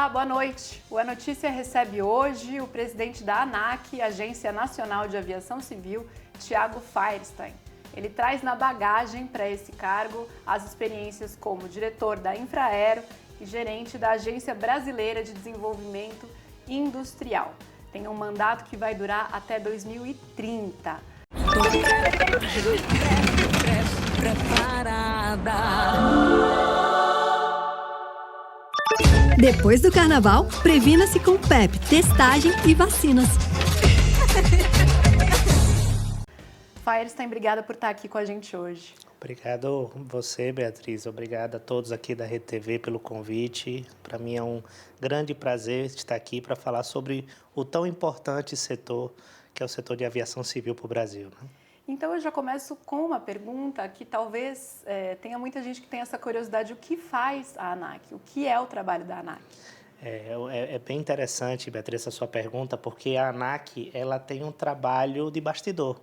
Olá, boa noite. O A Notícia recebe hoje o presidente da ANAC, Agência Nacional de Aviação Civil, Thiago Firestein. Ele traz na bagagem para esse cargo as experiências como diretor da Infraero e gerente da Agência Brasileira de Desenvolvimento Industrial. Tem um mandato que vai durar até 2030. Depois do carnaval, previna-se com PEP, testagem e vacinas. Firestein, obrigada por estar aqui com a gente hoje. Obrigado você, Beatriz. Obrigado a todos aqui da Rede TV pelo convite. Para mim é um grande prazer estar aqui para falar sobre o tão importante setor que é o setor de aviação civil para o Brasil, né? Então eu já começo com uma pergunta que talvez tenha muita gente que tem essa curiosidade. O que faz a ANAC? O que é o trabalho da ANAC? É bem interessante, Beatriz, a sua pergunta, porque a ANAC ela tem um trabalho de bastidor.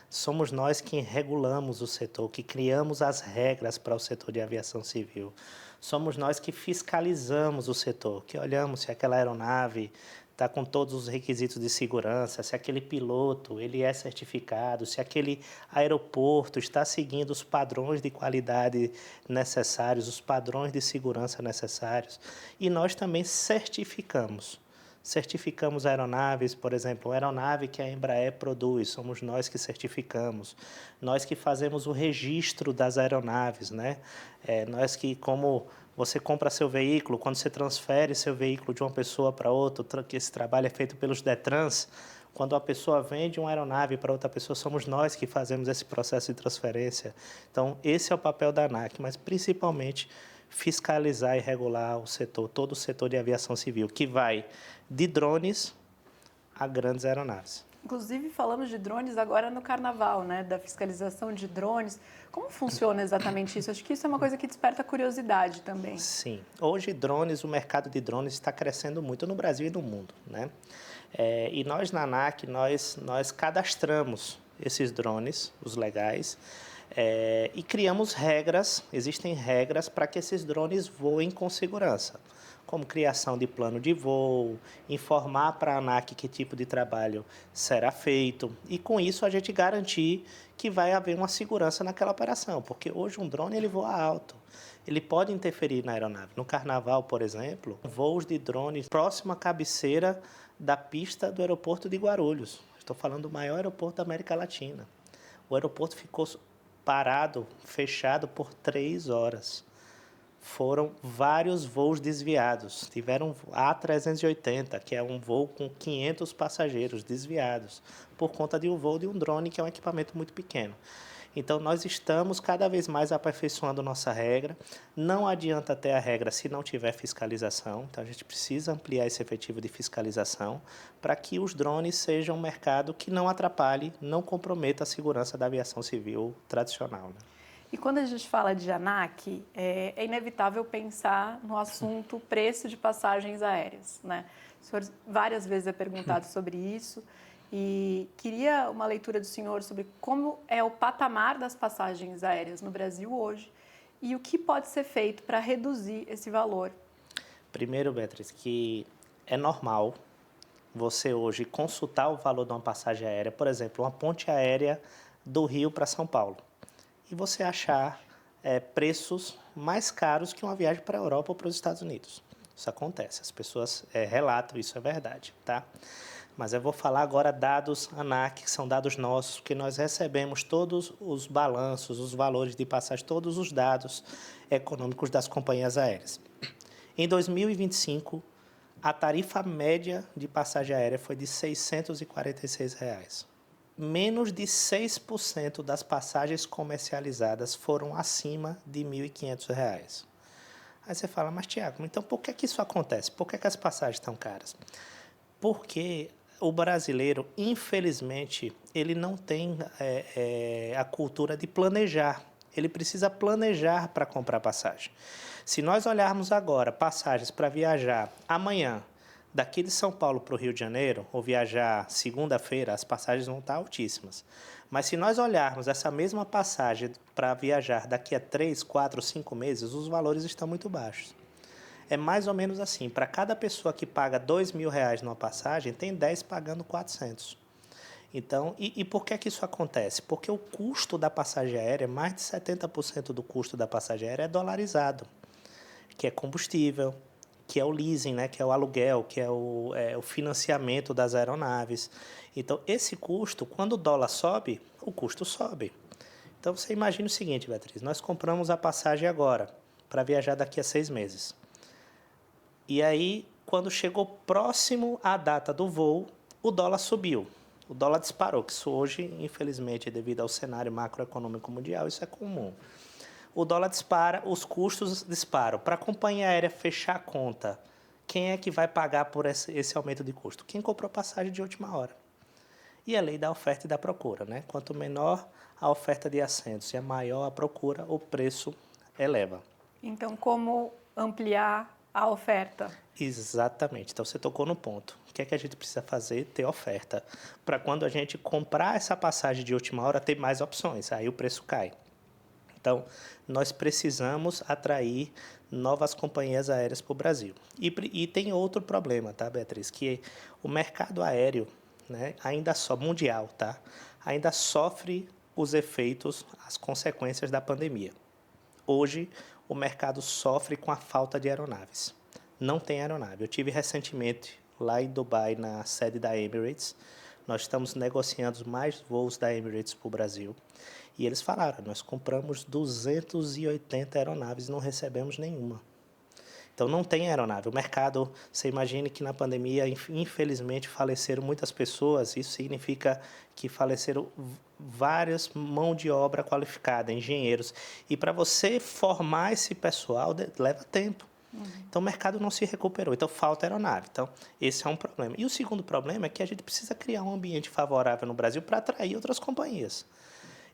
Somos nós que regulamos o setor, que criamos as regras para o setor de aviação civil. Somos nós que fiscalizamos o setor, que olhamos se aquela aeronave está com todos os requisitos de segurança, se aquele piloto ele é certificado, se aquele aeroporto está seguindo os padrões de qualidade necessários, os padrões de segurança necessários. E nós também certificamos aeronaves, por exemplo, uma aeronave que a Embraer produz, somos nós que certificamos, nós que fazemos o registro das aeronaves, né? Nós que, como você compra seu veículo, quando você transfere seu veículo de uma pessoa para outra, que esse trabalho é feito pelos Detrans, quando a pessoa vende uma aeronave para outra pessoa, somos nós que fazemos esse processo de transferência. Então, esse é o papel da ANAC, mas principalmente fiscalizar e regular o setor, todo o setor de aviação civil, que vai de drones a grandes aeronaves. Inclusive, falamos de drones agora no Carnaval, né? Da fiscalização de drones. Como funciona exatamente isso? Acho que isso é uma coisa que desperta curiosidade também. Sim. Hoje, o mercado de drones está crescendo muito no Brasil e no mundo, né? E nós, na ANAC, nós cadastramos esses drones, os legais, e criamos regras, existem regras para que esses drones voem com segurança, como criação de plano de voo, informar para a ANAC que tipo de trabalho será feito e, com isso, a gente garantir que vai haver uma segurança naquela operação, porque hoje um drone ele voa alto, ele pode interferir na aeronave. No Carnaval, por exemplo, voos de drones próximo à cabeceira da pista do aeroporto de Guarulhos. Estou falando do maior aeroporto da América Latina. O aeroporto ficou parado, fechado por 3 horas. Foram vários voos desviados. Tiveram A380, que é um voo com 500 passageiros desviados, por conta de um voo de um drone, que é um equipamento muito pequeno. Então, nós estamos cada vez mais aperfeiçoando nossa regra. Não adianta ter a regra se não tiver fiscalização. Então, a gente precisa ampliar esse efetivo de fiscalização para que os drones sejam um mercado que não atrapalhe, não comprometa a segurança da aviação civil tradicional, né? E quando a gente fala de ANAC, é inevitável pensar no assunto preço de passagens aéreas, né? O senhor várias vezes é perguntado sobre isso e queria uma leitura do senhor sobre como é o patamar das passagens aéreas no Brasil hoje e o que pode ser feito para reduzir esse valor. Primeiro, Beatriz, que é normal você hoje consultar o valor de uma passagem aérea, por exemplo, uma ponte aérea do Rio para São Paulo, e você achar preços mais caros que uma viagem para a Europa ou para os Estados Unidos. Isso acontece, as pessoas relatam, isso é verdade, tá? Mas eu vou falar agora dados ANAC, que são dados nossos, que nós recebemos todos os balanços, os valores de passagem, todos os dados econômicos das companhias aéreas. Em 2025, a tarifa média de passagem aérea foi de R$ 646. Menos de 6% das passagens comercializadas foram acima de R$ 1.500. Aí você fala, mas Thiago, então por que isso acontece? Por que as passagens estão caras? Porque o brasileiro, infelizmente, ele não tem a cultura de planejar. Ele precisa planejar para comprar passagem. Se nós olharmos agora passagens para viajar amanhã, daqui de São Paulo para o Rio de Janeiro, ou viajar segunda-feira, as passagens vão estar altíssimas. Mas se nós olharmos essa mesma passagem para viajar daqui a 3, 4, 5 meses, os valores estão muito baixos. É mais ou menos assim, para cada pessoa que paga R$ 2.000 numa passagem, tem 10 pagando 400. Então, e por que isso acontece? Porque o custo da passagem aérea, mais de 70% do custo da passagem aérea é dolarizado, que é combustível, que é o leasing, né, que é o aluguel, que é o financiamento das aeronaves. Então, esse custo, quando o dólar sobe, o custo sobe. Então, você imagina o seguinte, Beatriz, nós compramos a passagem agora, para viajar daqui a 6 meses. E aí, quando chegou próximo à data do voo, o dólar subiu. O dólar disparou, que isso hoje, infelizmente, devido ao cenário macroeconômico mundial, isso é comum. O dólar dispara, os custos disparam. Para a companhia aérea fechar a conta, quem é que vai pagar por esse aumento de custo? Quem comprou passagem de última hora. E a lei da oferta e da procura, né? Quanto menor a oferta de assentos e maior a procura, o preço eleva. Então, como ampliar a oferta? Exatamente. Então, você tocou no ponto. O que é que a gente precisa fazer? Ter oferta. Para quando a gente comprar essa passagem de última hora, ter mais opções. Aí o preço cai. Então, nós precisamos atrair novas companhias aéreas para o Brasil. E tem outro problema, tá, Beatriz? Que o mercado aéreo, né, mundial, tá? Ainda sofre os efeitos, as consequências da pandemia. Hoje, o mercado sofre com a falta de aeronaves. Não tem aeronave. Eu tive recentemente lá em Dubai, na sede da Emirates. Nós estamos negociando mais voos da Emirates para o Brasil. E eles falaram, nós compramos 280 aeronaves e não recebemos nenhuma. Então, não tem aeronave. O mercado, você imagine que na pandemia, infelizmente, faleceram muitas pessoas. Isso significa que faleceram várias mãos de obra qualificada, engenheiros. E para você formar esse pessoal, leva tempo. Então, o mercado não se recuperou. Então, falta aeronave. Então, esse é um problema. E o segundo problema é que a gente precisa criar um ambiente favorável no Brasil para atrair outras companhias.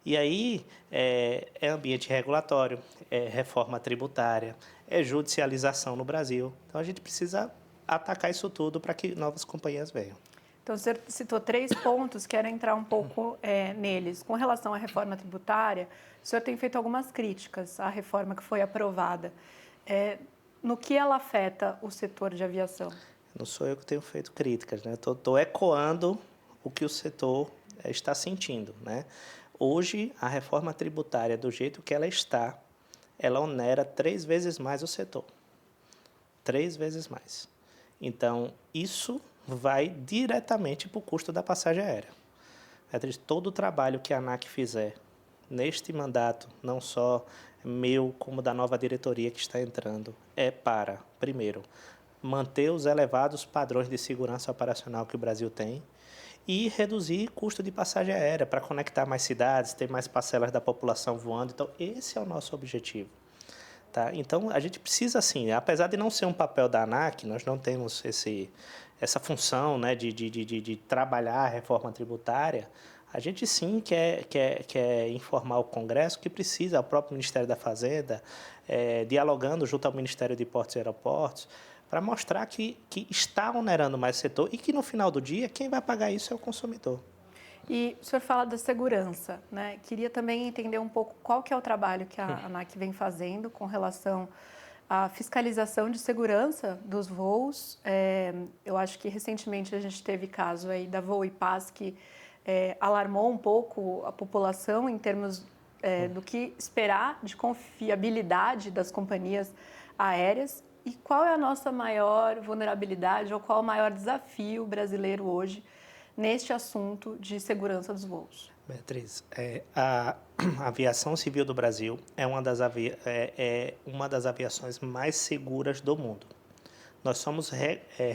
E aí é ambiente regulatório, é reforma tributária, é judicialização no Brasil. Então, a gente precisa atacar isso tudo para que novas companhias venham. Então, você citou 3 pontos, quero entrar um pouco neles. Com relação à reforma tributária, o senhor tem feito algumas críticas à reforma que foi aprovada. No que ela afeta o setor de aviação? Não sou eu que tenho feito críticas, né? Estou ecoando o que o setor está sentindo, né? Hoje, a reforma tributária, do jeito que ela está, ela onera 3 vezes mais o setor. 3 vezes mais. Então, isso vai diretamente para o custo da passagem aérea. Todo o trabalho que a ANAC fizer neste mandato, não só meu, como da nova diretoria que está entrando, é para, primeiro, manter os elevados padrões de segurança operacional que o Brasil tem, e reduzir custo de passagem aérea para conectar mais cidades, ter mais parcelas da população voando. Então, esse é o nosso objetivo. Tá? Então, a gente precisa, assim, apesar de não ser um papel da ANAC, nós não temos essa função, né, de trabalhar a reforma tributária, a gente sim quer informar o Congresso que precisa, o próprio Ministério da Fazenda, dialogando junto ao Ministério de Portos e Aeroportos, para mostrar que está onerando mais o setor e que, no final do dia, quem vai pagar isso é o consumidor. E o senhor fala da segurança, né? Queria também entender um pouco qual que é o trabalho que a ANAC vem fazendo com relação à fiscalização de segurança dos voos. Eu acho que, recentemente, a gente teve caso aí da Voo e Paz que alarmou um pouco a população em termos do que esperar de confiabilidade das companhias aéreas. E qual é a nossa maior vulnerabilidade ou qual é o maior desafio brasileiro hoje neste assunto de segurança dos voos? Beatriz, a aviação civil do Brasil é uma das aviações mais seguras do mundo. Nós somos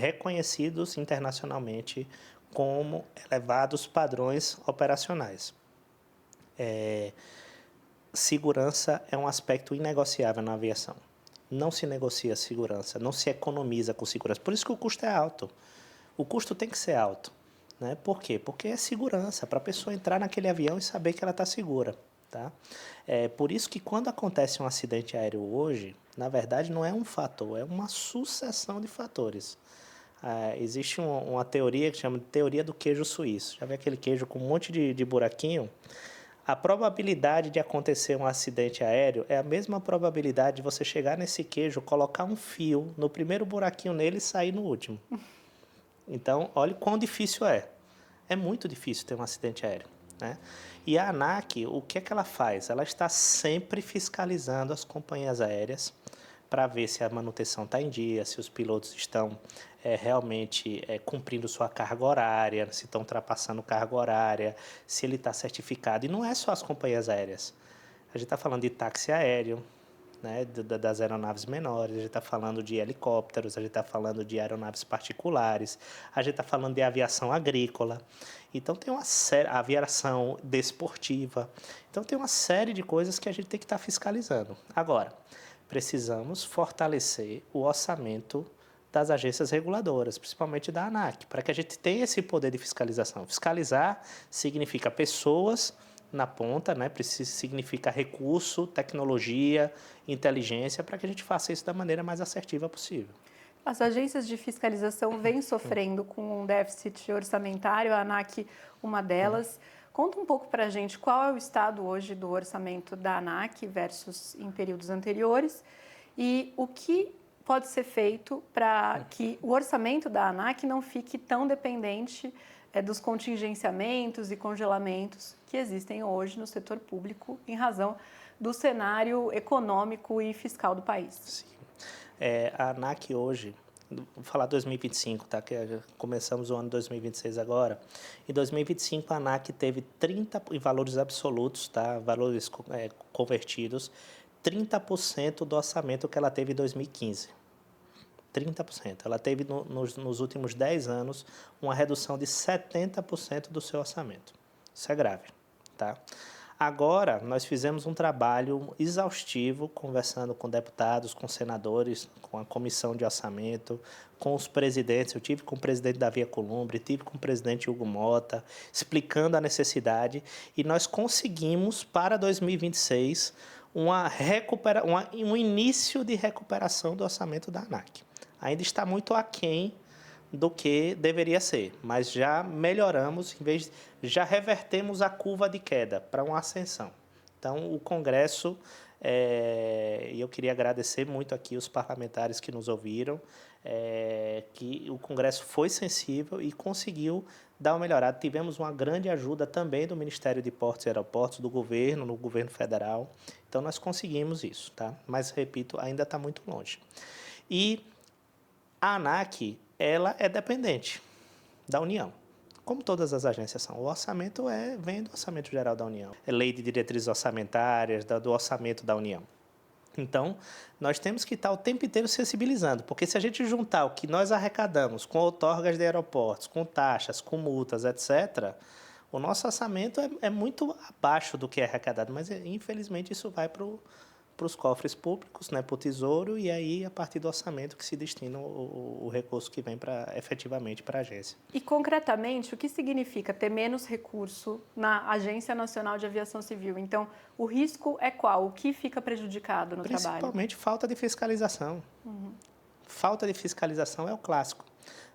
reconhecidos internacionalmente como elevados padrões operacionais. Segurança é um aspecto inegociável na aviação. Não se negocia segurança, não se economiza com segurança. Por isso que o custo é alto. O custo tem que ser alto. Né? Por quê? Porque é segurança, para a pessoa entrar naquele avião e saber que ela está segura. Tá? Por isso que quando acontece um acidente aéreo hoje, na verdade não é um fator, é uma sucessão de fatores. Existe uma teoria que chama de teoria do queijo suíço. Já vê aquele queijo com um monte de buraquinho? A probabilidade de acontecer um acidente aéreo é a mesma probabilidade de você chegar nesse queijo, colocar um fio no primeiro buraquinho nele e sair no último. Então, olha quão difícil é. É muito difícil ter um acidente aéreo, né? E a ANAC, o que é que ela faz? Ela está sempre fiscalizando as companhias aéreas para ver se a manutenção está em dia, se os pilotos estão realmente cumprindo sua carga horária, se estão ultrapassando carga horária, se ele está certificado. E não é só as companhias aéreas. A gente está falando de táxi aéreo, né, das aeronaves menores, a gente está falando de helicópteros, a gente está falando de aeronaves particulares, a gente está falando de aviação agrícola. Então, tem uma série, aviação desportiva. Então, tem uma série de coisas que a gente tem que estar fiscalizando. Agora, precisamos fortalecer o orçamento das agências reguladoras, principalmente da ANAC, para que a gente tenha esse poder de fiscalização. Fiscalizar significa pessoas na ponta, né? Significa recurso, tecnologia, inteligência, para que a gente faça isso da maneira mais assertiva possível. As agências de fiscalização vêm sofrendo com um déficit orçamentário, a ANAC uma delas. Conta um pouco para a gente qual é o estado hoje do orçamento da ANAC versus em períodos anteriores e o que pode ser feito para que o orçamento da ANAC não fique tão dependente dos contingenciamentos e congelamentos que existem hoje no setor público em razão do cenário econômico e fiscal do país. Sim. A ANAC hoje, vou falar 2025, tá? Que começamos o ano 2026 agora. Em 2025, a ANAC teve 30, em valores absolutos, tá? Valores convertidos, 30% do orçamento que ela teve em 2015. 30%. Ela teve, nos últimos 10 anos, uma redução de 70% do seu orçamento. Isso é grave, tá? Agora, nós fizemos um trabalho exaustivo, conversando com deputados, com senadores, com a comissão de orçamento, com os presidentes. Eu tive com o presidente Davi Alcolumbre, tive com o presidente Hugo Mota, explicando a necessidade, e nós conseguimos, para 2026, um início de recuperação do orçamento da ANAC. Ainda está muito aquém do que deveria ser, mas já melhoramos, já revertemos a curva de queda para uma ascensão. Então, o Congresso, e eu queria agradecer muito aqui os parlamentares que nos ouviram, que o Congresso foi sensível e conseguiu dar uma melhorada. Tivemos uma grande ajuda também do Ministério de Portos e Aeroportos, do governo, no governo federal. Então, nós conseguimos isso, tá? Mas, repito, ainda está muito longe. E a ANAC, ela é dependente da União, como todas as agências são. O orçamento vem do Orçamento Geral da União, é lei de diretrizes orçamentárias, do orçamento da União. Então, nós temos que estar o tempo inteiro sensibilizando, porque se a gente juntar o que nós arrecadamos com outorgas de aeroportos, com taxas, com multas, etc., o nosso orçamento é muito abaixo do que é arrecadado, mas infelizmente isso vai para os cofres públicos, né, para o Tesouro, e aí a partir do orçamento que se destina o recurso que vem efetivamente para a agência. E concretamente, o que significa ter menos recurso na Agência Nacional de Aviação Civil? Então, o risco é qual? O que fica prejudicado no trabalho? Principalmente falta de fiscalização. Falta de fiscalização é o clássico.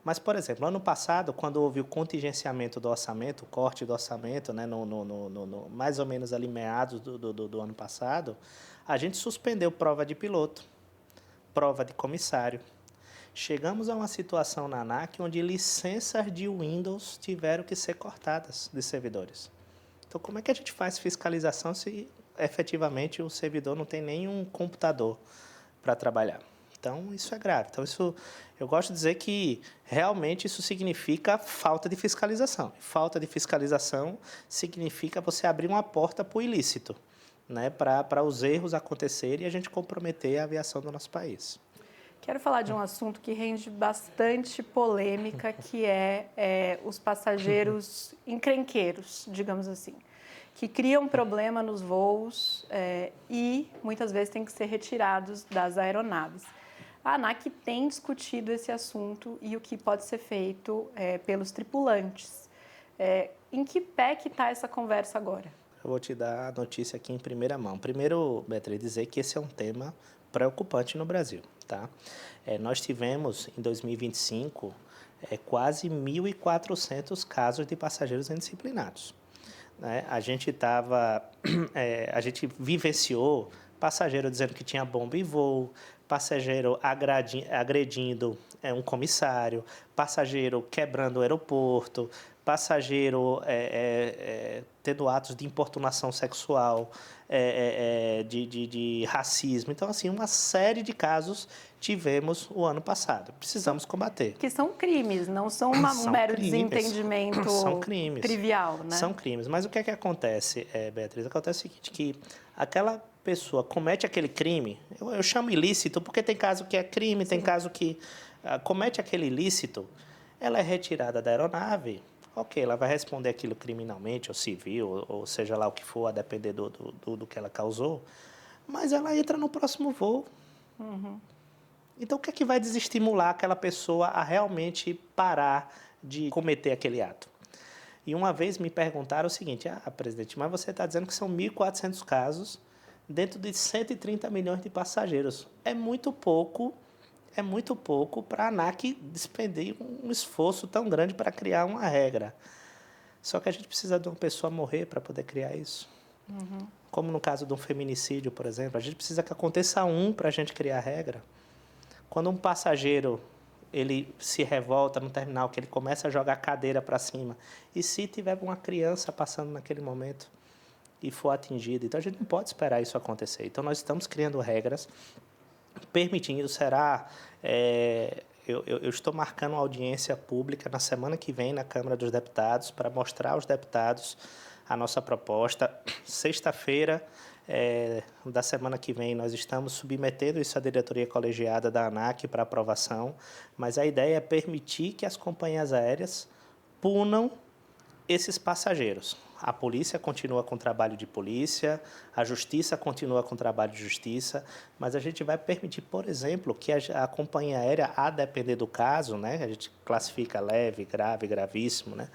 Mas, por exemplo, ano passado, quando houve o contingenciamento do orçamento, o corte do orçamento, né, mais ou menos ali meados do ano passado, a gente suspendeu prova de piloto, prova de comissário. Chegamos a uma situação na ANAC onde licenças de Windows tiveram que ser cortadas de servidores. Então, como é que a gente faz fiscalização se efetivamente o servidor não tem nenhum computador para trabalhar? Então, isso é grave. Então, eu gosto de dizer que realmente isso significa falta de fiscalização. Falta de fiscalização significa você abrir uma porta para o ilícito, né, para os erros acontecerem e a gente comprometer a aviação do nosso país. Quero falar de um assunto que rende bastante polêmica, que é os passageiros encrenqueiros, digamos assim, que criam problema nos voos e muitas vezes têm que ser retirados das aeronaves. A ANAC tem discutido esse assunto e o que pode ser feito pelos tripulantes. Em que pé que está essa conversa agora? Eu vou te dar a notícia aqui em primeira mão. Primeiro, Beatriz, dizer que esse é um tema preocupante no Brasil, tá? Nós tivemos, em 2025, quase 1.400 casos de passageiros indisciplinados. né? A gente a gente vivenciou passageiro dizendo que tinha bomba em voo, passageiro agredindo um comissário, passageiro quebrando o aeroporto, passageiro tendo atos de importunação sexual, de racismo. Então, assim, uma série de casos tivemos o ano passado. Precisamos combater. Que são crimes, não são um mero desentendimento são crimes. Trivial, né? São crimes. Mas o que é que acontece, Beatriz? Acontece o seguinte, que aquela pessoa comete aquele crime, eu chamo ilícito porque tem caso que é crime, tem caso que comete aquele ilícito, ela é retirada da aeronave, ok, ela vai responder aquilo criminalmente ou civil, ou seja lá o que for, a depender do que ela causou, mas ela entra no próximo voo. Uhum. Então, o que é que vai desestimular aquela pessoa a realmente parar de cometer aquele ato? E uma vez me perguntaram o seguinte, presidente, mas você está dizendo que são 1.400 casos dentro de 130 milhões de passageiros. É muito pouco para a ANAC despender um esforço tão grande para criar uma regra. Só que a gente precisa de uma pessoa morrer para poder criar isso. Uhum. Como no caso de um feminicídio, por exemplo, a gente precisa que aconteça para a gente criar a regra. Quando um passageiro ele se revolta no terminal, que ele começa a jogar a cadeira para cima, e se tiver uma criança passando naquele momento e for atingida, então a gente não pode esperar isso acontecer. Então nós estamos criando regras, permitindo, eu estou marcando uma audiência pública na semana que vem na Câmara dos Deputados para mostrar aos deputados a nossa proposta. Sexta-feira da semana que vem nós estamos submetendo isso à diretoria colegiada da ANAC para aprovação, mas a ideia é permitir que as companhias aéreas punam esses passageiros. A polícia continua com o trabalho de polícia, a justiça continua com o trabalho de justiça, mas a gente vai permitir, por exemplo, que a companhia aérea, a depender do caso, né, a gente classifica leve, grave, gravíssimo, né,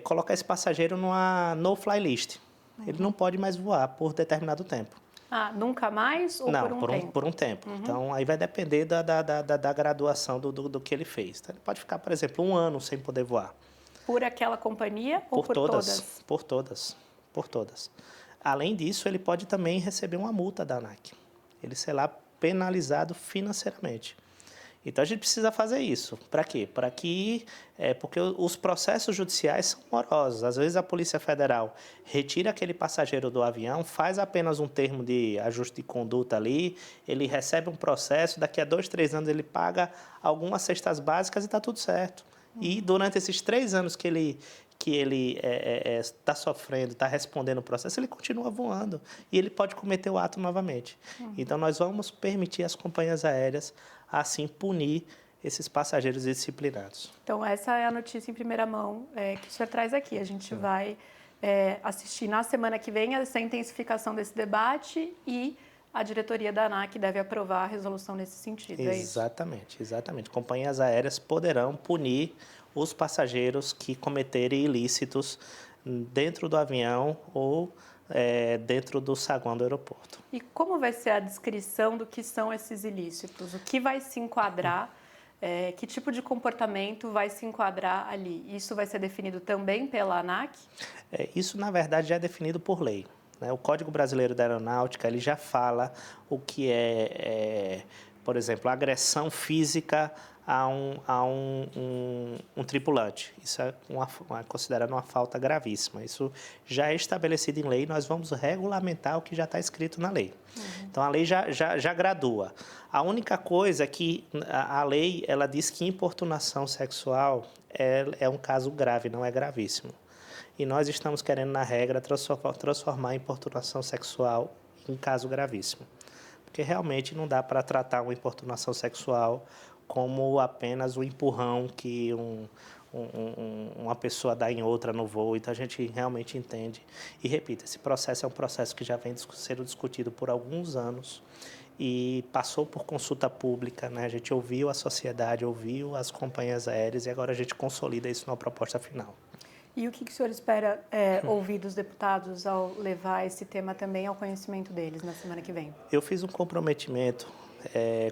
colocar esse passageiro numa no-fly list. Ele não pode mais voar por determinado tempo. Nunca mais ou não, por um tempo? Por um tempo. Uhum. Então, aí vai depender da graduação do que ele fez. Então, ele pode ficar, por exemplo, 1 ano sem poder voar. Por aquela companhia ou por todas? Por todas. Além disso, ele pode também receber uma multa da ANAC. Ele será penalizado financeiramente. Então, a gente precisa fazer isso. Para quê? Porque os processos judiciais são morosos. Às vezes, a Polícia Federal retira aquele passageiro do avião, faz apenas um termo de ajuste de conduta ali, ele recebe um processo, daqui a 2, 3 anos ele paga algumas cestas básicas e está tudo certo. E durante esses 3 anos que ele está sofrendo, está respondendo o processo, ele continua voando e ele pode cometer o ato novamente. Então, nós vamos permitir às companhias aéreas, assim, punir esses passageiros indisciplinados. Então, essa é a notícia em primeira mão que o senhor traz aqui. A gente vai assistir na semana que vem essa intensificação desse debate e a diretoria da ANAC deve aprovar a resolução nesse sentido, Exatamente, exatamente. Companhias aéreas poderão punir os passageiros que cometerem ilícitos dentro do avião ou dentro do saguão do aeroporto. E como vai ser a descrição do que são esses ilícitos? O que vai se enquadrar? Que tipo de comportamento vai se enquadrar ali? Isso vai ser definido também pela ANAC? Isso, na verdade, já é definido por lei. O Código Brasileiro da Aeronáutica ele já fala o que por exemplo, agressão física a um tripulante. Isso é considerado uma falta gravíssima. Isso já é estabelecido em lei, nós vamos regulamentar o que já está escrito na lei. Então, a lei já gradua. A única coisa é que a lei ela diz que importunação sexual é um caso grave, não é gravíssimo. E nós estamos querendo, na regra, transformar a importunação sexual em caso gravíssimo. Porque realmente não dá para tratar uma importunação sexual como apenas o empurrão que uma pessoa dá em outra no voo. Então, a gente realmente entende. E, repito, esse processo é um processo que já vem sendo discutido por alguns anos e passou por consulta pública, né? A gente ouviu a sociedade, ouviu as companhias aéreas e agora a gente consolida isso numa proposta final. E o que o senhor espera ouvir dos deputados ao levar esse tema também ao conhecimento deles na semana que vem? Eu fiz um comprometimento,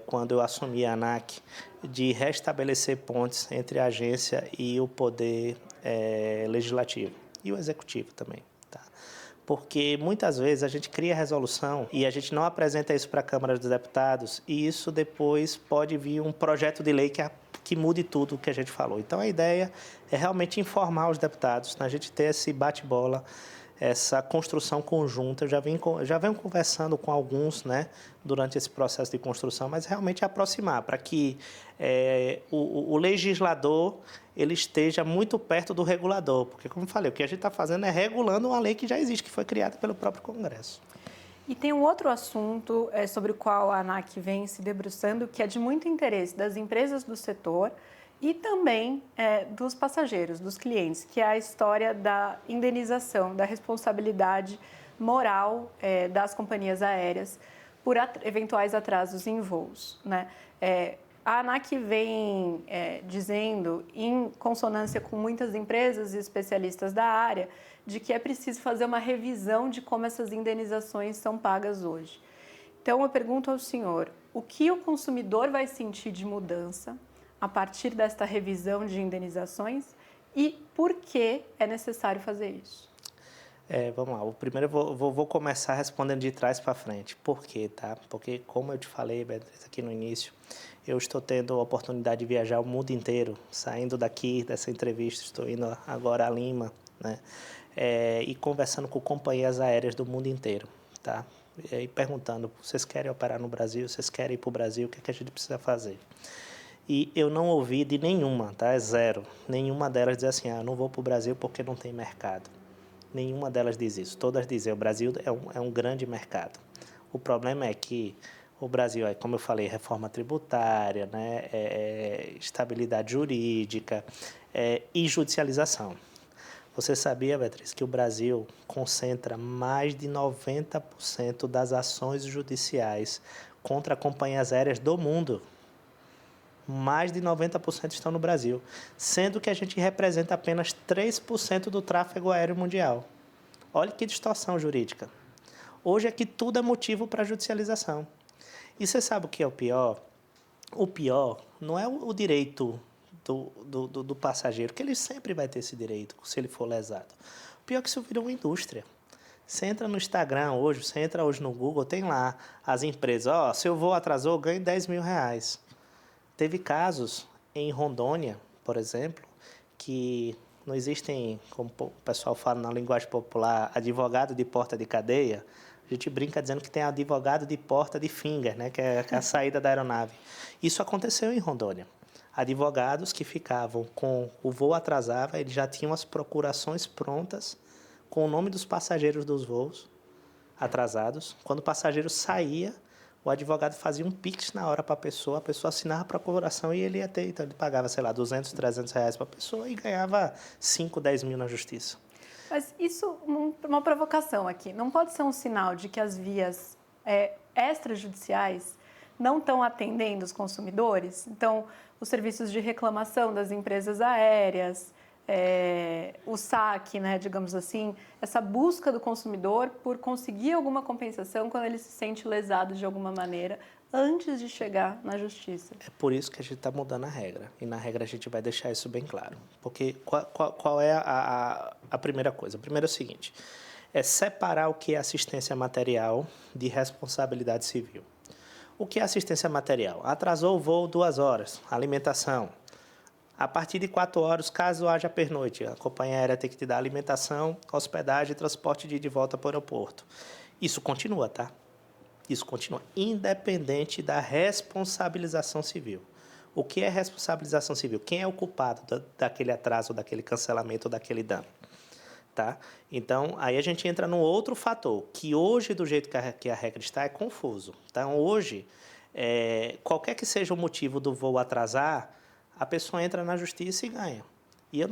quando eu assumi a ANAC, de restabelecer pontes entre a agência e o poder legislativo e o executivo também. tá? Porque muitas vezes a gente cria resolução e a gente não apresenta isso para a Câmara dos Deputados e isso depois pode vir um projeto de lei que mude tudo o que a gente falou. Então, a ideia é realmente informar os deputados, né? A gente ter esse bate-bola, essa construção conjunta. Eu já venho conversando com alguns, né, durante esse processo de construção, mas realmente aproximar, para que o legislador ele esteja muito perto do regulador, porque, como eu falei, o que a gente está fazendo é regulando uma lei que já existe, que foi criada pelo próprio Congresso. E tem um outro assunto sobre o qual a ANAC vem se debruçando, que é de muito interesse das empresas do setor e também dos passageiros, dos clientes, que é a história da indenização, da responsabilidade moral das companhias aéreas por eventuais atrasos em voos, né? A ANAC vem dizendo, em consonância com muitas empresas e especialistas da área, de que é preciso fazer uma revisão de como essas indenizações são pagas hoje. Então, eu pergunto ao senhor, o que o consumidor vai sentir de mudança a partir desta revisão de indenizações e por que é necessário fazer isso? Vamos lá, primeiro eu vou começar respondendo de trás para frente. Por quê, tá? Porque, como eu te falei, Beatriz, aqui no início, eu estou tendo a oportunidade de viajar o mundo inteiro, saindo daqui, dessa entrevista, estou indo agora a Lima, né? E conversando com companhias aéreas do mundo inteiro, tá? E perguntando, vocês querem operar no Brasil? Vocês querem ir para o Brasil? O que é que a gente precisa fazer? E eu não ouvi de nenhuma, tá? É zero. Nenhuma delas diz assim, eu não vou para o Brasil porque não tem mercado. Nenhuma delas diz isso. Todas dizem, o Brasil é um grande mercado. O problema é que o Brasil, como eu falei, reforma tributária, né? Estabilidade jurídica e judicialização. Você sabia, Beatriz, que o Brasil concentra mais de 90% das ações judiciais contra companhias aéreas do mundo? Mais de 90% estão no Brasil, sendo que a gente representa apenas 3% do tráfego aéreo mundial. Olha que distorção jurídica. Hoje aqui tudo é motivo para judicialização. E você sabe o que é o pior? O pior não é o direito do passageiro, que ele sempre vai ter esse direito, se ele for lesado. O pior é que isso virou uma indústria. Você entra no Instagram hoje, você entra hoje no Google, tem lá as empresas, se o voo atrasou, ganho 10 mil reais. Teve casos em Rondônia, por exemplo, que não existem, como o pessoal fala na linguagem popular, advogado de porta de cadeia. A gente brinca dizendo que tem advogado de porta de finger, né, que é a saída da aeronave. Isso aconteceu em Rondônia. Advogados que ficavam com o voo atrasava, eles já tinham as procurações prontas com o nome dos passageiros dos voos atrasados. Quando o passageiro saía, o advogado fazia um pix na hora para a pessoa assinava a procuração e ele ia ter, então ele pagava, sei lá, 200, 300 reais para a pessoa e ganhava 5, 10 mil na justiça. Mas isso, uma provocação aqui, não pode ser um sinal de que as vias extrajudiciais não estão atendendo os consumidores? Então, os serviços de reclamação das empresas aéreas, o saque, né, digamos assim, essa busca do consumidor por conseguir alguma compensação quando ele se sente lesado de alguma maneira antes de chegar na justiça. É por isso que a gente está mudando a regra. E na regra a gente vai deixar isso bem claro. Porque qual é a primeira coisa? A primeira é o seguinte, é separar o que é assistência material de responsabilidade civil. O que é assistência material? Atrasou o voo 2 horas, alimentação. A partir de 4 horas, caso haja pernoite, a companhia aérea tem que te dar alimentação, hospedagem e transporte de ida e volta para o aeroporto. Isso continua, tá? Isso continua, independente da responsabilização civil. O que é responsabilização civil? Quem é o culpado daquele atraso, daquele cancelamento, daquele dano? Tá? Então, aí a gente entra num outro fator, que hoje, do jeito que a regra está, é confuso. Então, hoje, qualquer que seja o motivo do voo atrasar, a pessoa entra na justiça e ganha.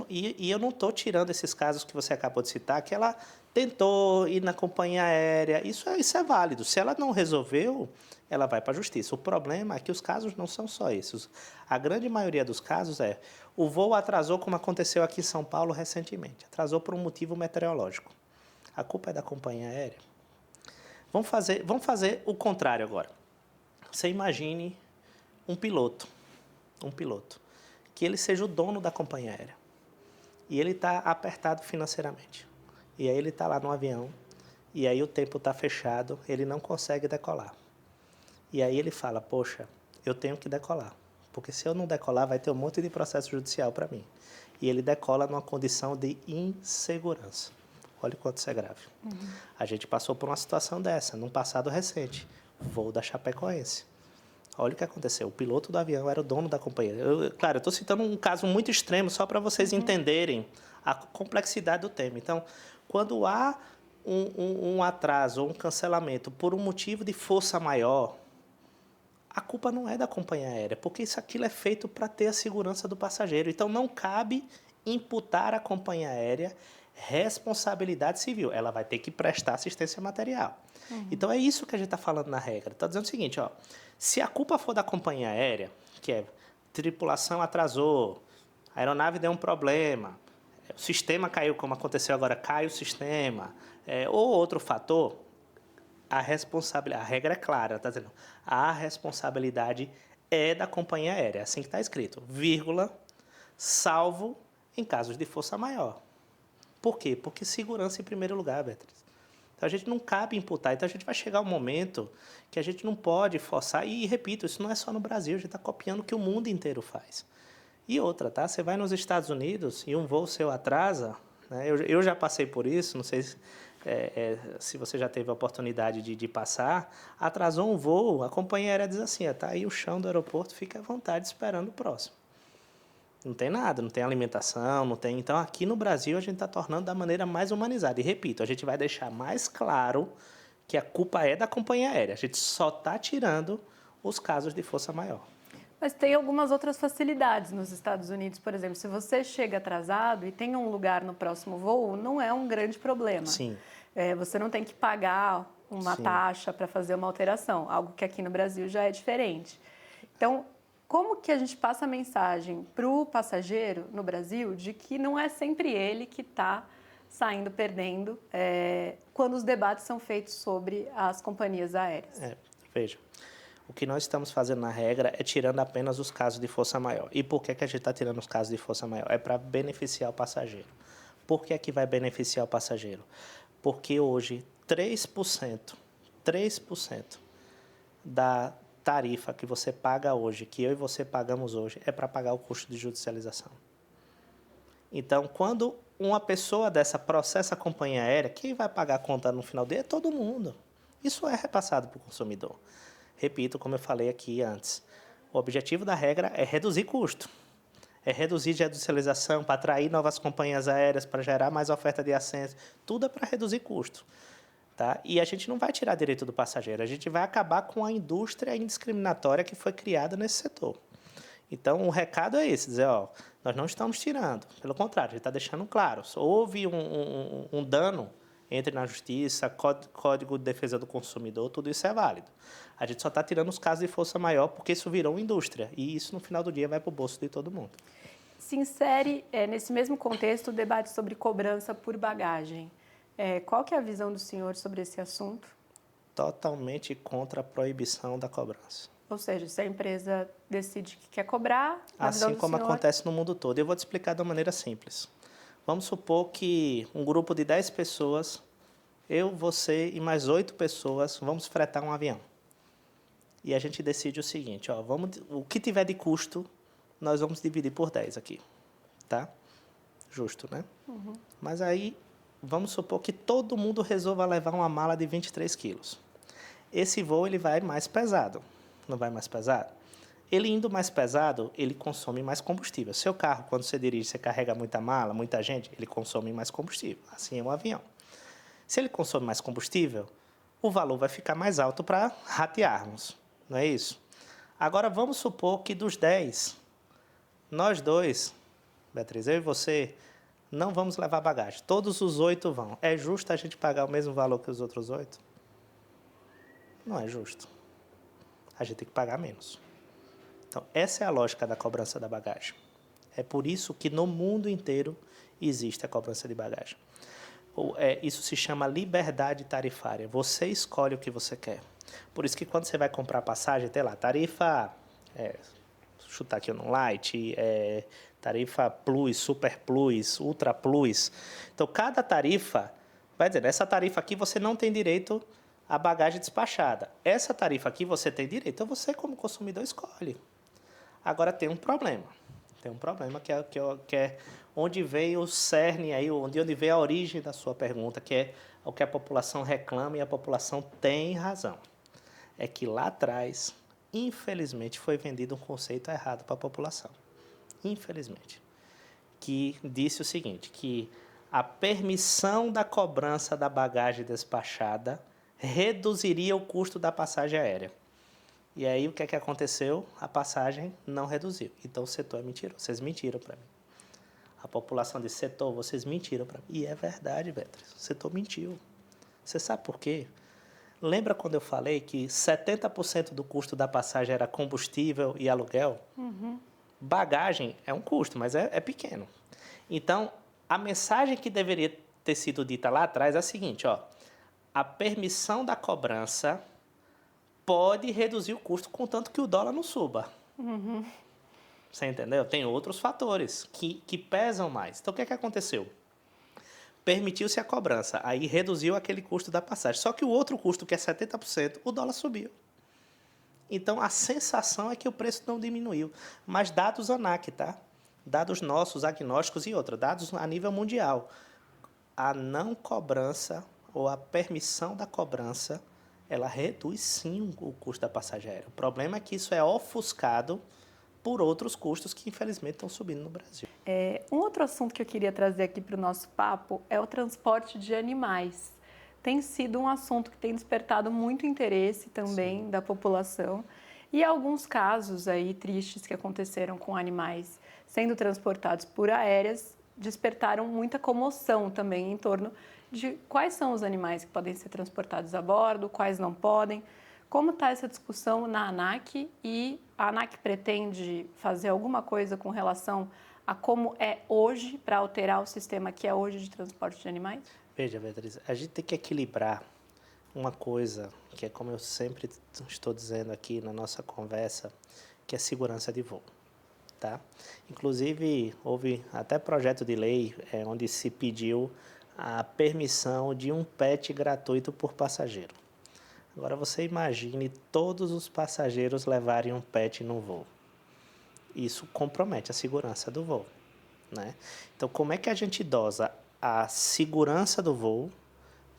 E eu não estou tirando esses casos que você acabou de citar, que ela tentou ir na companhia aérea. Isso é válido. Se ela não resolveu, ela vai para a justiça. O problema é que os casos não são só esses. A grande maioria dos casos o voo atrasou, como aconteceu aqui em São Paulo recentemente. Atrasou por um motivo meteorológico. A culpa é da companhia aérea. Vamos fazer o contrário agora. Você imagine um piloto, que ele seja o dono da companhia aérea. E ele está apertado financeiramente. E aí ele está lá no avião, e aí o tempo está fechado, ele não consegue decolar. E aí ele fala, poxa, eu tenho que decolar, porque se eu não decolar vai ter um monte de processo judicial para mim. E ele decola numa condição de insegurança. Olha o quanto isso é grave. A gente passou por uma situação dessa, num passado recente, voo da Chapecoense. Olha o que aconteceu, o piloto do avião era o dono da companhia. Claro, eu estou citando um caso muito extremo, só para vocês entenderem a complexidade do tema. Então, quando há um atraso ou um cancelamento por um motivo de força maior, a culpa não é da companhia aérea, porque aquilo é feito para ter a segurança do passageiro. Então, não cabe imputar à companhia aérea responsabilidade civil. Ela vai ter que prestar assistência material. Então, é isso que a gente está falando na regra. Está dizendo o seguinte, ó, se a culpa for da companhia aérea, que é tripulação atrasou, a aeronave deu um problema, o sistema caiu, como aconteceu agora, cai o sistema, ou outro fator, a regra é clara, está dizendo, a responsabilidade é da companhia aérea, é assim que está escrito, vírgula, salvo em casos de força maior. Por quê? Porque segurança em primeiro lugar, Beatriz. Então, a gente não cabe imputar. Então, a gente vai chegar um momento que a gente não pode forçar. E, repito, isso não é só no Brasil, a gente está copiando o que o mundo inteiro faz. E outra, tá? Você vai nos Estados Unidos e um voo seu atrasa, né? Eu já passei por isso, não sei se você já teve a oportunidade de passar, atrasou um voo, a companhia aérea diz assim, tá aí o chão do aeroporto, fica à vontade esperando o próximo. Não tem nada, não tem alimentação, não tem... Então, aqui no Brasil, a gente está tornando da maneira mais humanizada. E, repito, a gente vai deixar mais claro que a culpa é da companhia aérea. A gente só está tirando os casos de força maior. Mas tem algumas outras facilidades nos Estados Unidos, por exemplo. Se você chega atrasado e tem um lugar no próximo voo, não é um grande problema. Sim. Você não tem que pagar uma taxa para fazer uma alteração, algo que aqui no Brasil já é diferente. Então, como que a gente passa a mensagem para o passageiro no Brasil de que não é sempre ele que está saindo perdendo quando os debates são feitos sobre as companhias aéreas? Veja, o que nós estamos fazendo na regra é tirando apenas os casos de força maior. E por que a gente está tirando os casos de força maior? É para beneficiar o passageiro. Por que vai beneficiar o passageiro? Porque hoje 3% da tarifa que você paga hoje, que eu e você pagamos hoje, é para pagar o custo de judicialização. Então, quando uma pessoa dessa processa a companhia aérea, quem vai pagar a conta no final dele é todo mundo. Isso é repassado para o consumidor. Repito, como eu falei aqui antes, o objetivo da regra é reduzir custo, é reduzir judicialização para atrair novas companhias aéreas, para gerar mais oferta de assentos, tudo é para reduzir custo. Tá? E a gente não vai tirar direito do passageiro, a gente vai acabar com a indústria indiscriminatória que foi criada nesse setor. Então, o recado é esse, dizer, ó, nós não estamos tirando, pelo contrário, a gente está deixando claro, se houve um dano, entre na justiça, Código de Defesa do Consumidor, tudo isso é válido. A gente só está tirando os casos de força maior porque isso virou indústria, e isso, no final do dia, vai para o bolso de todo mundo. Se insere, nesse mesmo contexto, o debate sobre cobrança por bagagem. Qual que é a visão do senhor sobre esse assunto? Totalmente contra a proibição da cobrança. Ou seja, se a empresa decide que quer cobrar... Assim como acontece no mundo todo. Eu vou te explicar de uma maneira simples. Vamos supor que um grupo de 10 pessoas, eu, você e mais 8 pessoas, vamos fretar um avião. E a gente decide o seguinte, ó, o que tiver de custo, nós vamos dividir por 10 aqui. Tá? Justo, né? Uhum. Mas aí... Vamos supor que todo mundo resolva levar uma mala de 23 quilos. Esse voo ele vai mais pesado, não vai mais pesado? Ele indo mais pesado, ele consome mais combustível. Seu carro, quando você dirige, você carrega muita mala, muita gente, ele consome mais combustível. Assim é um avião. Se ele consome mais combustível, o valor vai ficar mais alto para ratearmos, não é isso? Agora, vamos supor que dos 10, nós dois, Beatriz, eu e você... não vamos levar bagagem. Todos os 8 vão. É justo a gente pagar o mesmo valor que os outros 8? Não é justo. A gente tem que pagar menos. Então, essa é a lógica da cobrança da bagagem. É por isso que no mundo inteiro existe a cobrança de bagagem. Isso se chama liberdade tarifária. Você escolhe o que você quer. Por isso que quando você vai comprar passagem, tem lá, tarifa... chutar aqui no Light, tarifa Plus, Super Plus, Ultra Plus. Então, cada tarifa vai dizer, essa tarifa aqui você não tem direito à bagagem despachada. Essa tarifa aqui você tem direito, então você como consumidor escolhe. Agora tem um problema. Tem um problema que é onde veio o cerne, aí, onde veio a origem da sua pergunta, que é o que a população reclama e a população tem razão. É que lá atrás, infelizmente, foi vendido um conceito errado para a população. Infelizmente. Que disse o seguinte, que a permissão da cobrança da bagagem despachada reduziria o custo da passagem aérea. E aí, o que é que aconteceu? A passagem não reduziu. Então, o setor é mentiroso. Vocês mentiram para mim. A população disse, setor, vocês mentiram para mim. E é verdade, Beatriz. O setor mentiu. Você sabe por quê? Lembra quando eu falei que 70% do custo da passagem era combustível e aluguel? Uhum. Bagagem é um custo, mas é pequeno. Então, a mensagem que deveria ter sido dita lá atrás é a seguinte, ó, a permissão da cobrança pode reduzir o custo, contanto que o dólar não suba. Uhum. Você entendeu? Tem outros fatores que pesam mais. Então, o que é que aconteceu? Permitiu-se a cobrança, aí reduziu aquele custo da passagem. Só que o outro custo, que é 70%, o dólar subiu. Então, a sensação é que o preço não diminuiu. Mas dados ANAC, tá? Dados nossos, agnósticos e outros, dados a nível mundial. A não cobrança ou a permissão da cobrança, ela reduz sim o custo da passagem aérea. O problema é que isso é ofuscado por outros custos que, infelizmente, estão subindo no Brasil. Um outro assunto que eu queria trazer aqui para o nosso papo é o transporte de animais. Tem sido um assunto que tem despertado muito interesse também da população. E alguns casos aí tristes que aconteceram com animais sendo transportados por aéreas despertaram muita comoção também em torno de quais são os animais que podem ser transportados a bordo, quais não podem. Como está essa discussão na ANAC e a ANAC pretende fazer alguma coisa com relação a como é hoje para alterar o sistema que é hoje de transporte de animais? Veja, Beatriz, a gente tem que equilibrar uma coisa que é como eu sempre estou dizendo aqui na nossa conversa, que é segurança de voo. Tá? Inclusive, houve até projeto de lei onde se pediu a permissão de um pet gratuito por passageiro. Agora, você imagine todos os passageiros levarem um pet no voo. Isso compromete a segurança do voo, né? Então, como é que a gente dosa a segurança do voo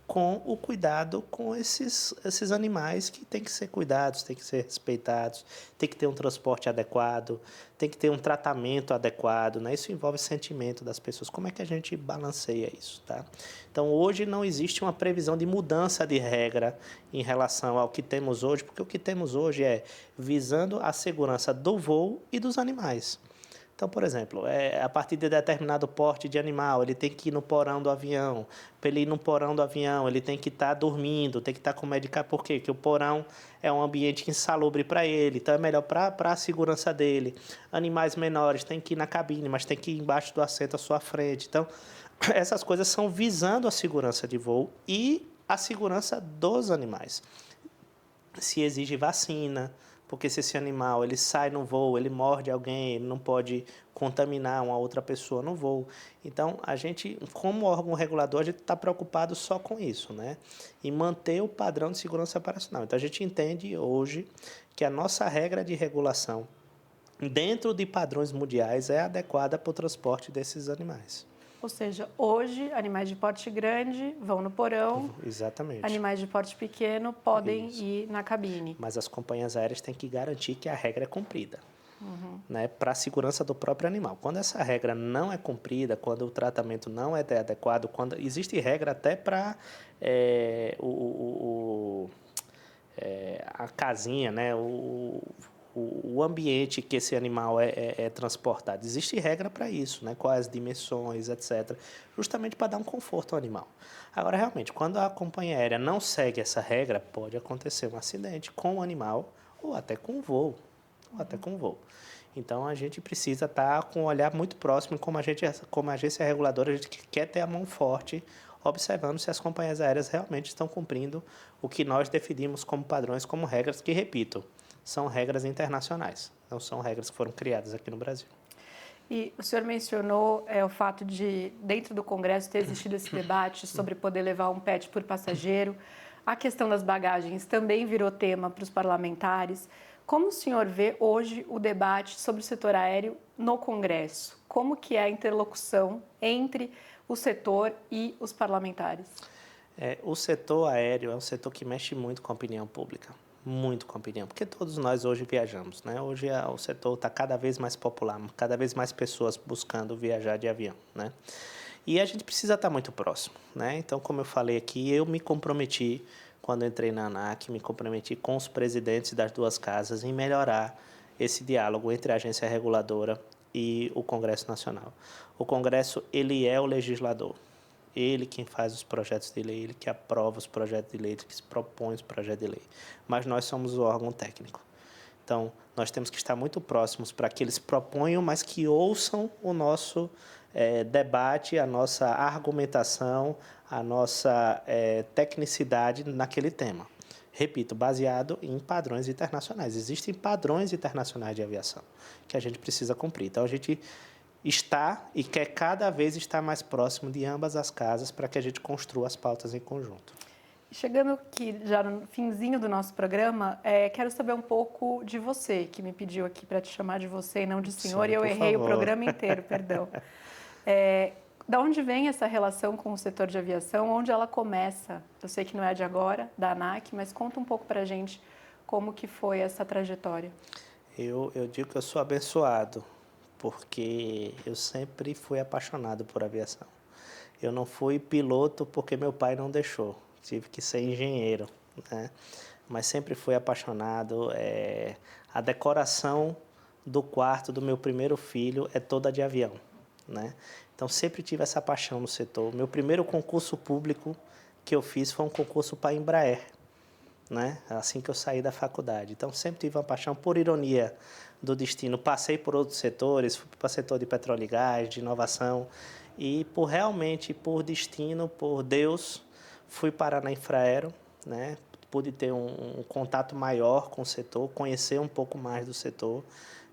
com o cuidado com esses animais que têm que ser cuidados, têm que ser respeitados, tem que ter um transporte adequado, tem que ter um tratamento adequado, né? Isso envolve sentimento das pessoas. Como é que a gente balanceia isso, tá? Então, hoje não existe uma previsão de mudança de regra em relação ao que temos hoje, porque o que temos hoje é visando a segurança do voo e dos animais. Então, por exemplo, a partir de determinado porte de animal, ele tem que ir no porão do avião. Para ele ir no porão do avião, ele tem que estar dormindo, tem que estar com medicamento. Por quê? Porque o porão é um ambiente insalubre para ele, então é melhor para a segurança dele. Animais menores têm que ir na cabine, mas tem que ir embaixo do assento à sua frente. Então, essas coisas são visando a segurança de voo e a segurança dos animais. Se exige vacina, porque se esse animal ele sai no voo, ele morde alguém, ele não pode contaminar uma outra pessoa no voo. Então, a gente, como órgão regulador, a gente está preocupado só com isso, né? E manter o padrão de segurança operacional. Então, a gente entende hoje que a nossa regra de regulação, dentro de padrões mundiais, é adequada para o transporte desses animais. Ou seja, hoje, animais de porte grande vão no porão. Exatamente. Animais de porte pequeno podem ir na cabine. Mas as companhias aéreas têm que garantir que a regra é cumprida, né, para a segurança do próprio animal. Quando essa regra não é cumprida, quando o tratamento não é adequado, quando existe regra até para a casinha, né, o ambiente que esse animal é transportado. Existe regra para isso, né? Quais as dimensões, etc. Justamente para dar um conforto ao animal. Agora, realmente, quando a companhia aérea não segue essa regra, pode acontecer um acidente com o animal ou até com o voo. Então, a gente precisa estar com um olhar muito próximo, como agência reguladora, a gente quer ter a mão forte, observando se as companhias aéreas realmente estão cumprindo o que nós definimos como padrões, como regras que, repito, são regras internacionais, não são regras que foram criadas aqui no Brasil. E o senhor mencionou o fato de, dentro do Congresso, ter existido esse debate sobre poder levar um pet por passageiro. A questão das bagagens também virou tema para os parlamentares. Como o senhor vê hoje o debate sobre o setor aéreo no Congresso? Como que é a interlocução entre o setor e os parlamentares? O setor aéreo é um setor que mexe muito com a opinião pública, muito com a opinião, porque todos nós hoje viajamos, né? Hoje o setor está cada vez mais popular, cada vez mais pessoas buscando viajar de avião, né? E a gente precisa estar muito próximo, né? Então, como eu falei aqui, eu me comprometi, quando entrei na ANAC, me comprometi com os presidentes das duas casas em melhorar esse diálogo entre a agência reguladora e o Congresso Nacional. O Congresso, ele é o legislador. Ele quem faz os projetos de lei, ele que aprova os projetos de lei, que propõe os projetos de lei. Mas nós somos o órgão técnico. Então, nós temos que estar muito próximos para que eles proponham, mas que ouçam o nosso debate, a nossa argumentação, a nossa tecnicidade naquele tema. Repito, baseado em padrões internacionais. Existem padrões internacionais de aviação que a gente precisa cumprir. Então, a gente está e quer cada vez estar mais próximo de ambas as casas para que a gente construa as pautas em conjunto. Chegando aqui já no finzinho do nosso programa, quero saber um pouco de você, que me pediu aqui para te chamar de você e não de senhor, Sim, e eu errei favor. o programa inteiro, perdão. Da onde vem essa relação com o setor de aviação? Onde ela começa? Eu sei que não é de agora, da ANAC, mas conta um pouco para a gente como que foi essa trajetória. Eu digo que eu sou abençoado, porque eu sempre fui apaixonado por aviação. Eu não fui piloto porque meu pai não deixou, tive que ser engenheiro, né? Mas sempre fui apaixonado. A decoração do quarto do meu primeiro filho é toda de avião, né? Então sempre tive essa paixão no setor. Meu primeiro concurso público que eu fiz foi um concurso para a Embraer, né? Assim que eu saí da faculdade. Então sempre tive uma paixão, por ironia do destino. Passei por outros setores, fui para o setor de petróleo e gás, de inovação, e por destino, por Deus, fui parar na Infraero, né? Pude ter um contato maior com o setor, conhecer um pouco mais do setor.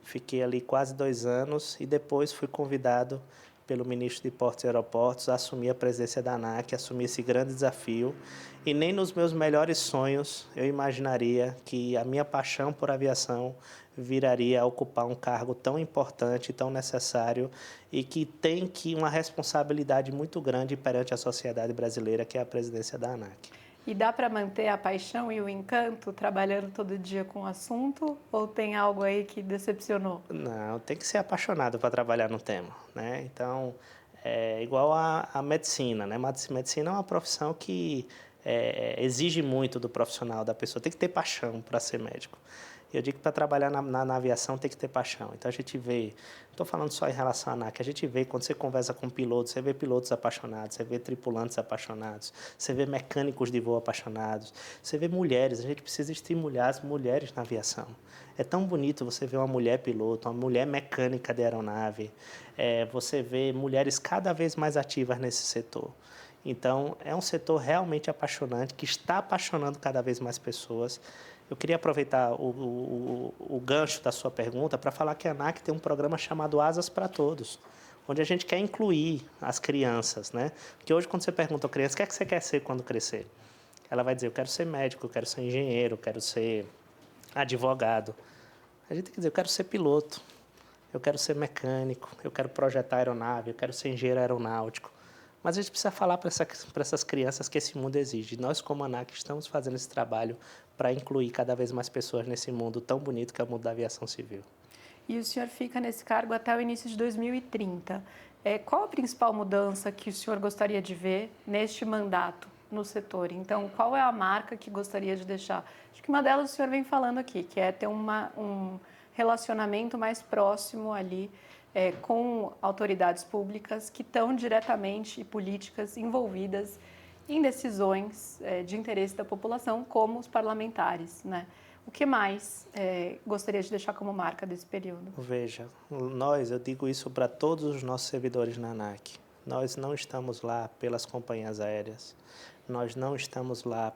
Fiquei ali quase 2 anos e depois fui convidado pelo ministro de Portos e Aeroportos a assumir a presidência da ANAC, assumir esse grande desafio. E nem nos meus melhores sonhos eu imaginaria que a minha paixão por aviação viraria a ocupar um cargo tão importante, tão necessário e que tem uma responsabilidade muito grande perante a sociedade brasileira, que é a presidência da ANAC. E dá para manter a paixão e o encanto trabalhando todo dia com o assunto? Ou tem algo aí que decepcionou? Não, tem que ser apaixonado para trabalhar no tema, né? Então, é igual a medicina, né? Medicina é uma profissão que exige muito do profissional, da pessoa. Tem que ter paixão para ser médico. Eu digo que para trabalhar na aviação tem que ter paixão. Então, a gente vê, não estou falando só em relação à ANAC, a gente vê, quando você conversa com pilotos, você vê pilotos apaixonados, você vê tripulantes apaixonados, você vê mecânicos de voo apaixonados, você vê mulheres, a gente precisa estimular as mulheres na aviação. É tão bonito você ver uma mulher piloto, uma mulher mecânica de aeronave, você vê mulheres cada vez mais ativas nesse setor. Então, é um setor realmente apaixonante, que está apaixonando cada vez mais pessoas. Eu queria aproveitar o gancho da sua pergunta para falar que a ANAC tem um programa chamado Asas para Todos, onde a gente quer incluir as crianças, né? Porque hoje, quando você pergunta à criança, o que é que você quer ser quando crescer? Ela vai dizer, eu quero ser médico, eu quero ser engenheiro, eu quero ser advogado. A gente tem que dizer, eu quero ser piloto, eu quero ser mecânico, eu quero projetar aeronave, eu quero ser engenheiro aeronáutico. Mas a gente precisa falar para essas crianças que esse mundo exige. Nós, como ANAC, estamos fazendo esse trabalho para incluir cada vez mais pessoas nesse mundo tão bonito que é o mundo da aviação civil. E o senhor fica nesse cargo até o início de 2030. Qual a principal mudança que o senhor gostaria de ver neste mandato no setor? Então, qual é a marca que gostaria de deixar? Acho que uma delas o senhor vem falando aqui, que é ter um relacionamento mais próximo ali com autoridades públicas que estão diretamente e políticas envolvidas em decisões de interesse da população, como os parlamentares, né? O que mais gostaria de deixar como marca desse período? Veja, eu digo isso para todos os nossos servidores na ANAC. Nós não estamos lá pelas companhias aéreas, nós não estamos lá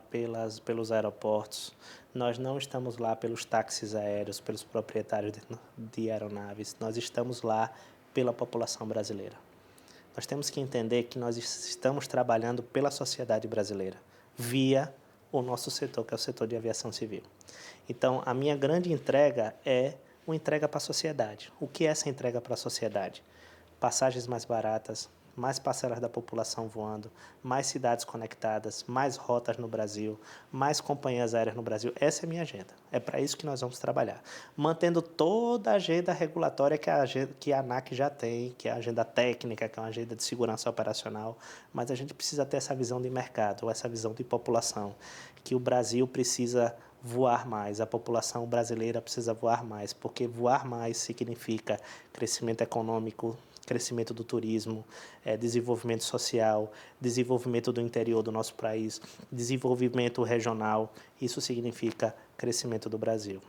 pelos aeroportos, nós não estamos lá pelos táxis aéreos, pelos proprietários de aeronaves, nós estamos lá pela população brasileira. Nós temos que entender que nós estamos trabalhando pela sociedade brasileira, via o nosso setor, que é o setor de aviação civil. Então, a minha grande entrega é uma entrega para a sociedade. O que é essa entrega para a sociedade? Passagens mais baratas, mais parcelas da população voando, mais cidades conectadas, mais rotas no Brasil, mais companhias aéreas no Brasil. Essa é a minha agenda. É para isso que nós vamos trabalhar. Mantendo toda a agenda regulatória que a ANAC já tem, que é a agenda técnica, que é uma agenda de segurança operacional, mas a gente precisa ter essa visão de mercado, ou essa visão de população, que o Brasil precisa voar mais, a população brasileira precisa voar mais, porque voar mais significa crescimento econômico, crescimento do turismo, desenvolvimento social, desenvolvimento do interior do nosso país, desenvolvimento regional. Isso significa crescimento do Brasil.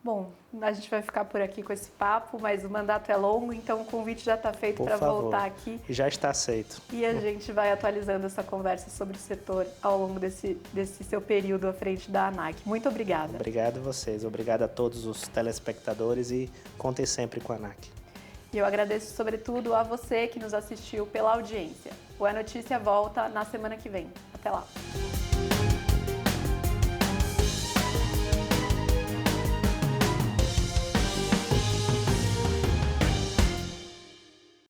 Bom, a gente vai ficar por aqui com esse papo, mas o mandato é longo, então o convite já está feito para voltar aqui. Já está aceito. E a gente vai atualizando essa conversa sobre o setor ao longo desse seu período à frente da ANAC. Muito obrigada. Obrigado a vocês, obrigado a todos os telespectadores e contem sempre com a ANAC. E eu agradeço, sobretudo, a você que nos assistiu pela audiência. O É Notícia volta na semana que vem. Até lá!